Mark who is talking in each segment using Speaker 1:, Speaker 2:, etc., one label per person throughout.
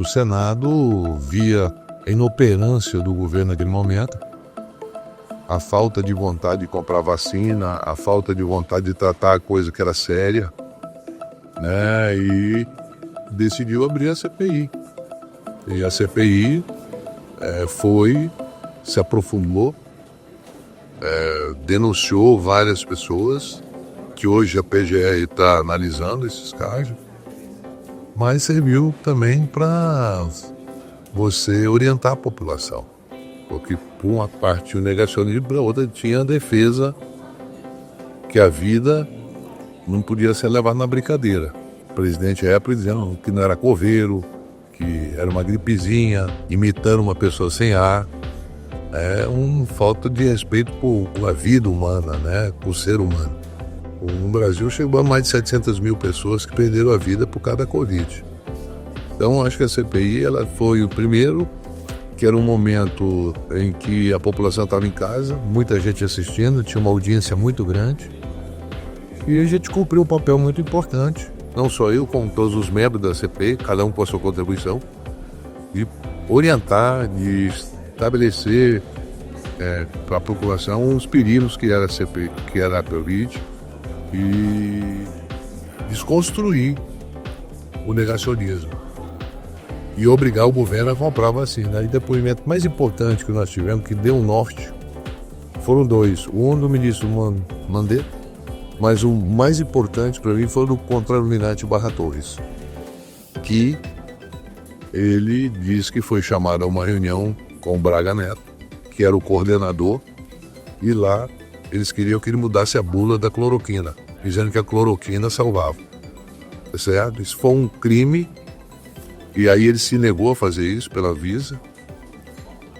Speaker 1: O Senado via a inoperância do governo naquele momento, a falta de vontade de comprar vacina, a falta de vontade de tratar a coisa que era séria, né? E decidiu abrir a CPI. E a CPI se aprofundou, denunciou várias pessoas, que hoje a PGR está analisando esses casos, mas serviu também para você orientar a população. Porque por uma parte o negacionismo, para outra tinha a defesa que a vida não podia ser levada na brincadeira. O presidente Época dizendo que não era coveiro, que era uma gripezinha, imitando uma pessoa sem ar. É uma falta de respeito por a vida humana, né? Por ser humano. No Brasil chegou a mais de 700 mil pessoas que perderam a vida por causa da Covid. Então acho que a CPI ela foi o primeiro, que era um momento em que a população estava em casa, muita gente assistindo, tinha uma audiência muito grande. E a gente cumpriu um papel muito importante, não só eu, como todos os membros da CPI, cada um com a sua contribuição, de orientar, de estabelecer para a população os perigos que era a CPI, que era a Covid, e desconstruir o negacionismo e obrigar o governo a comprar a vacina. E o depoimento mais importante que nós tivemos, que deu um norte, foram dois. Um do ministro Mandetta, mas o mais importante para mim foi do Contra-Almirante Barra Torres, que ele disse que foi chamado a uma reunião com o Braga Neto, que era o coordenador, e lá eles queriam que ele mudasse a bula da cloroquina, dizendo que a cloroquina salvava. Certo? Isso foi um crime, e aí ele se negou a fazer isso pela Anvisa,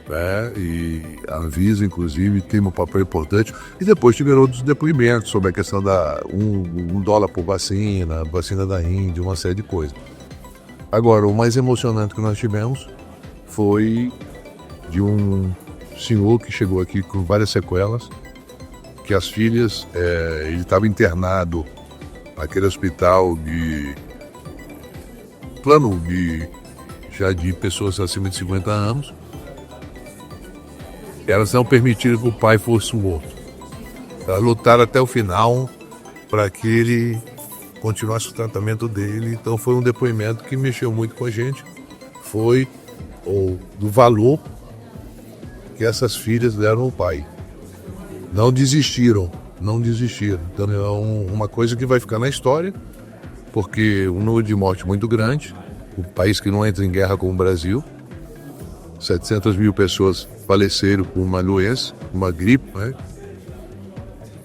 Speaker 1: né? E a Anvisa, inclusive, tem um papel importante. E depois tiveram outros depoimentos sobre a questão da $1 por vacina, vacina da Índia, uma série de coisas. Agora, o mais emocionante que nós tivemos foi de um senhor que chegou aqui com várias sequelas, que as filhas, ele estava internado naquele hospital de plano de pessoas acima de 50 anos. Elas não permitiram que o pai fosse morto. Elas lutaram até o final para que ele continuasse o tratamento dele. Então foi um depoimento que mexeu muito com a gente. Foi do valor que essas filhas deram ao pai. Não desistiram. Então é uma coisa que vai ficar na história, porque um número de morte muito grande, um país que não entra em guerra com o Brasil, 700 mil pessoas faleceram por uma doença, uma gripe, né?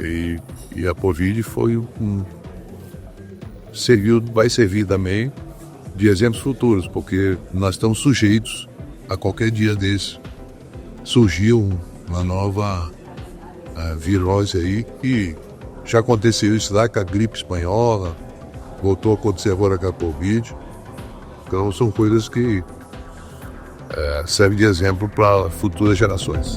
Speaker 1: E a Covid vai servir também de exemplos futuros, porque nós estamos sujeitos a qualquer dia desse surgiu uma nova virose aí, que já aconteceu isso lá com a gripe espanhola, voltou a acontecer agora com a Covid. Então são coisas que servem de exemplo para futuras gerações.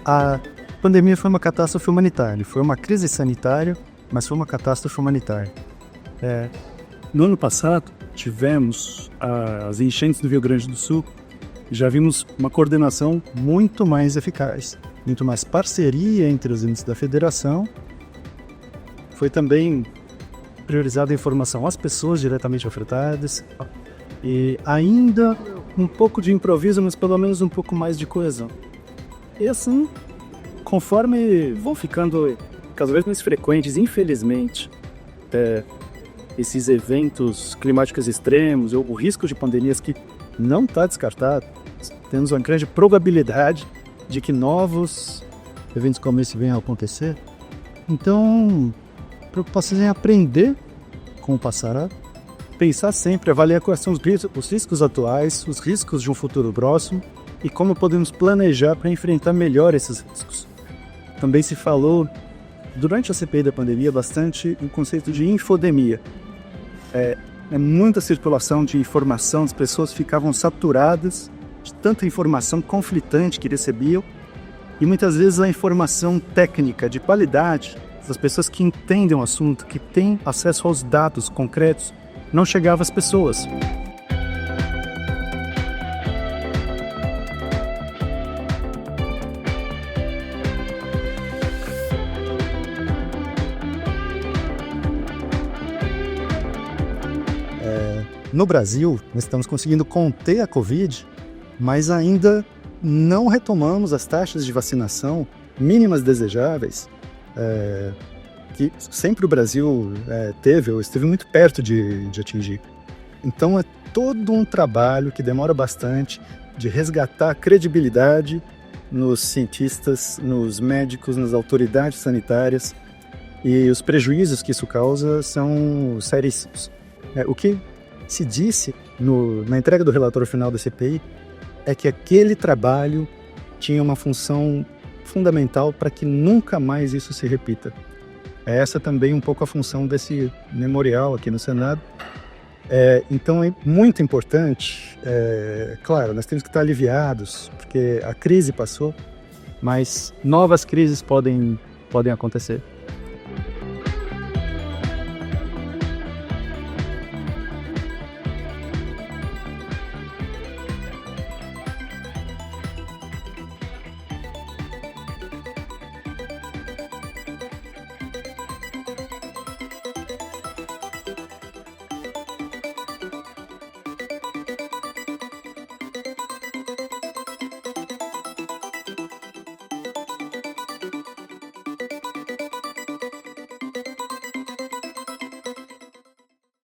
Speaker 2: A pandemia foi uma catástrofe humanitária, foi uma crise sanitária, mas foi uma catástrofe humanitária.
Speaker 3: No ano passado, tivemos as enchentes do Rio Grande do Sul, já vimos uma coordenação
Speaker 2: Muito mais eficaz, muito mais parceria entre os entes da federação. Foi também priorizada a informação às pessoas diretamente afetadas e ainda um pouco de improviso, mas pelo menos um pouco mais de coesão. E assim, conforme vão ficando cada vez mais frequentes, infelizmente, esses eventos climáticos extremos ou o risco de pandemias que não está descartado, temos uma grande probabilidade de que novos eventos como esse venham a acontecer. Então, preocupação em aprender com o passado, pensar sempre, avaliar quais são os riscos atuais, os riscos de um futuro próximo e como podemos planejar para enfrentar melhor esses riscos. Também se falou, durante a CPI da pandemia, bastante o conceito de infodemia.
Speaker 3: muita circulação de informação, as pessoas ficavam saturadas de tanta informação conflitante que recebiam, e muitas vezes a informação técnica de qualidade, das pessoas que entendem o assunto, que têm acesso aos dados concretos, não chegava às pessoas.
Speaker 2: No Brasil, nós estamos conseguindo conter a Covid, mas ainda não retomamos as taxas de vacinação mínimas desejáveis, que sempre o Brasil teve ou esteve muito perto de atingir. Então é todo um trabalho que demora bastante de resgatar a credibilidade nos cientistas, nos médicos, nas autoridades sanitárias, e os prejuízos que isso causa são seríssimos. O que se disse na entrega do relatório final da CPI é que aquele trabalho tinha uma função fundamental para que nunca mais isso se repita. É essa também um pouco a função desse memorial aqui no Senado. Então é muito importante, claro, nós temos que estar aliviados, porque a crise passou, mas novas crises podem acontecer.